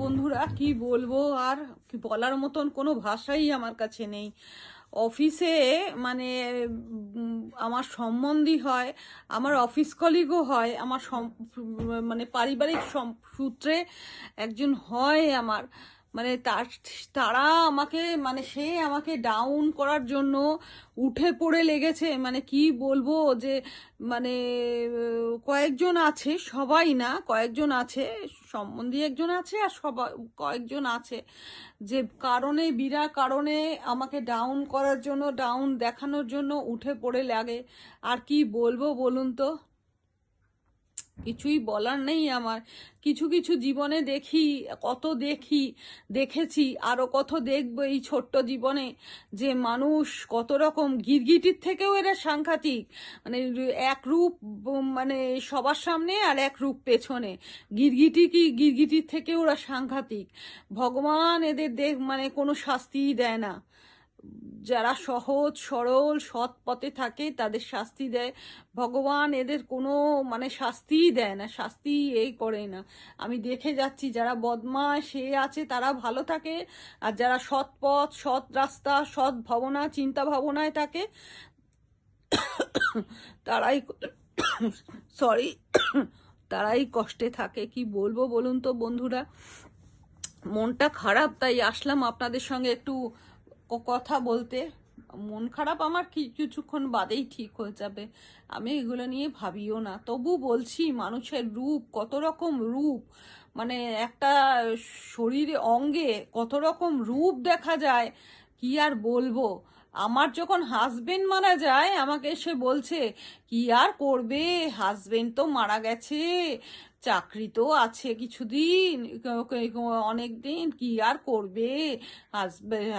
বন্ধুরা কি বলবো, আর কি বলার মতন কোনো ভাষাই আমার কাছে নেই। অফিসে মানে আমার সম্বন্ধী হয়, আমার অফিস কলিগও হয়, আমার মানে পারিবারিক সূত্রে একজন হয় আমার, মানে তারা আমাকে মানে সে আমাকে ডাউন করার জন্য উঠে পড়ে লেগেছে। মানে কি বলবো যে মানে কয়েকজন আছে, সবাই না, কয়েকজন আছে, সম্বন্ধী একজন আছে আর সবাই কয়েকজন আছে যে কারণে বিনা কারণে আমাকে ডাউন করার জন্য, ডাউন দেখানোর জন্য উঠে পড়ে লাগে। আর কি বলবো বলুন তো, কিছুই বলার নেই আমার। কিছু কিছু জীবনে দেখি, কত দেখেছি, আরো কত দেখবো এই ছোট্ট জীবনে, যে মানুষ কত রকম, গিরগিটির থেকেও এরা সাংঘাতিক। মানে এক রূপ, মানে সবার সামনে আর এক রূপ পেছনে। গিরগিটির থেকে ওরা সাংঘাতিক। ভগবান এদের মানে কোনো শাস্তিই দেয় না। যারা সহজ সরল সৎ পথে থাকে তাদের শাস্তি দেয় ভগবান, এদের কোনো মানে শাস্তিই দেয় না, শাস্তি এই করে না। আমি দেখে যাচ্ছি যারা বদমাশ সে আছে তারা ভালো থাকে, আর যারা সৎ পথ, সৎ রাস্তা, সৎ ভাবনা, চিন্তা ভাবনায় থাকে তারাই সরি তারাই কষ্টে থাকে। কি বলবো বলুন তো বন্ধুরা, মনটা খারাপ, তাই আসলাম আপনাদের সঙ্গে একটু কথা বলতে। মন খারাপ আমার কিছুক্ষণ বাদেই ঠিক হয়ে যাবে, আমি এগুলো নিয়ে ভাবিও না। তবু বলছি, মানুষের রূপ, কত রকম রূপ, মানে একটা শরীরে অঙ্গে কত রকম রূপ দেখা যায়, কি আর বলবো। আমার যখন হাজবেন্ড মারা যায় আমাকে এসে বলছে, কি আর করবে, হাজবেন্ড তো মারা গেছে, চাকরি তো আছে কিছুদিন, অনেক দিন, কি আর করবে,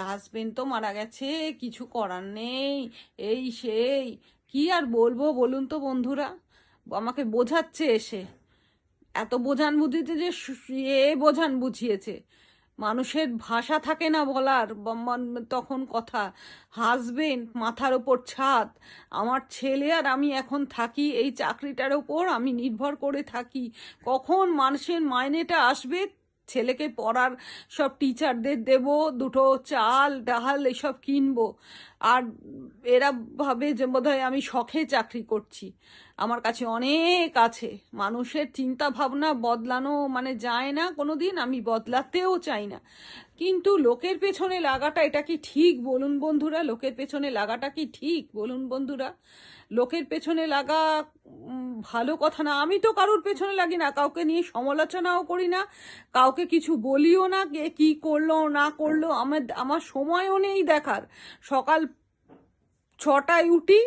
হাজবেন্ড তো মারা গেছে, কিছু করার নেই, এই সেই। কি আর বলবো বলুন তো বন্ধুরা, আমাকে বোঝাচ্ছে এসে, এত বোঝান বুঝিয়েছে যে বোঝান বুঝিয়েছে, মানুষের ভাষা থাকে না বলার তখন কথা। হাজবেন্ড, মাথার ওপর ছাদ, আমার ছেলে আর আমি এখন থাকি এই চাকরিটার ওপর, আমি নির্ভর করে থাকি কখন মানুষের মাইনেটা আসবে, ছেলেকে পড়ার সব টিচারদের দেব, দুটো চাল ডাল এসব কিনবো। আর এরা ভাবে যে বোধহয় আমি শখে চাকরি করছি। আমার কাছে অনেক আছে, মানুষের চিন্তা ভাবনা বদলানো মানে যায় না কোনোদিন, আমি বদলাতেও চাই না। কিন্তু লোকের পেছনে লাগাটা এটা কি ঠিক বলুন বন্ধুরা, লোকের পেছনে লাগাটা কি ঠিক বলুন বন্ধুরা? লোকের পেছনে লাগা ভালো কথা না। আমি তো কারোর পেছনে লাগি না, কাউকে নিয়ে সমালোচনাও করি না, কাউকে কিছু বলিও না, কে কি করলো না করলো আমার সময়ও নেই দেখার। সকাল 6টায় উঠি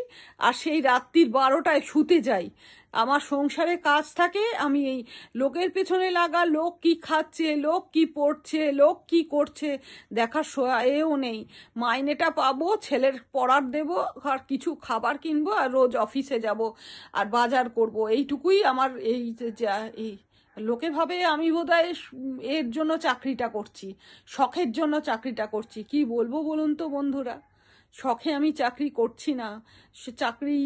আর সেই রাত্রির 12টায় শুতে যাই, আমার সংসারে কাজ থাকে। আমি এই লোকের পেছনে লাগা, লোক কি খাচ্ছে, লোক কি পড়ছে, লোক কি করছে দেখার এও নেই। মাইনেটা পাবো, ছেলের পড়ার দেব, আর কিছু খাবার কিনবো, আর রোজ অফিসে যাব আর বাজার করব, এইটুকুই আমার। এই লোকে ভাবে আমি বোধহয় এর জন্য চাকরিটা করছি, শখের জন্য চাকরিটা করছি। কি বলবো বলুন তো বন্ধুরা, শখে আমি চাকরি করছি না। সে চাকরি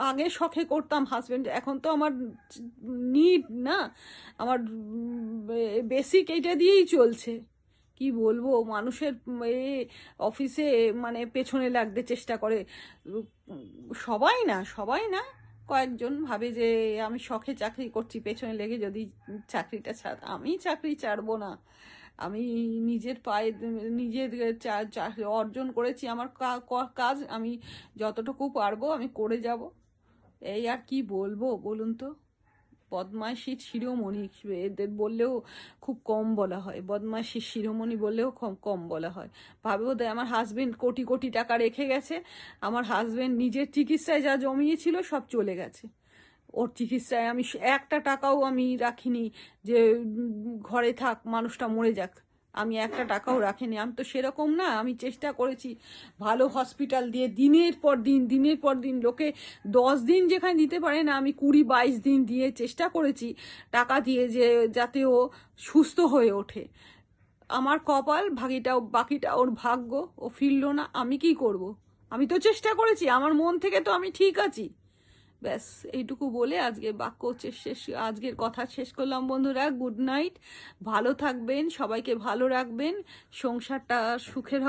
আগে শখে করতাম হাজবেন্ড, এখন তো আমার নিড না, আমার বেসিক এইটা দিয়েই চলছে। কি বলবো, মানুষের অফিসে মানে পেছনে লাগতে চেষ্টা করে, সবাই না, কয়েকজন ভাবে যে আমি শখে চাকরি করছি, পেছনে লেগে যদি চাকরিটা আমি চাকরি ছাড়বো না। আমি নিজের পায়ে, নিজের অর্জন করেছি, আমার কাজ আমি যতটুকু পারবো আমি করে যাব। এই আর কি বলবো বলুন তো, বদমাইশির শিরোমণি এদের বললেও খুব কম বলা হয়, বদমাইশির শিরোমণি বললেও কম বলা হয়। ভাবে বোধহয় আমার হাজবেন্ড কোটি কোটি টাকা রেখে গেছে, আমার হাজবেন্ড নিজের চিকিৎসায় যা জমিয়েছিল সব চলে গেছে, ওর চিকিৎসায় আমি একটা টাকাও আমি রাখিনি যে ঘরে থাক মানুষটা মরে যাক, আমি একটা টাকাও রাখিনি। আমি তো সেরকম না, আমি চেষ্টা করেছি ভালো হসপিটাল দিয়ে দিনের পর দিন লোকে 10 দিন যেখানে দিতে পারে না, আমি 20-22 দিন দিয়ে চেষ্টা করেছি টাকা দিয়ে, যে যাতে ও সুস্থ হয়ে ওঠে। আমার কপাল, বাকিটা ওর ভাগ্য, ও ফিরল না, আমি কি করব? আমি তো চেষ্টা করেছি, আমার মন থেকে তো আমি ঠিক আছি, ব্যাস এইটুকু বলে আজকের কথা শেষ করলাম বন্ধুরা। গুড নাইট, ভালো থাকবেন, সবাইকে ভালো রাখবেন, সংসারটা সুখের হবে।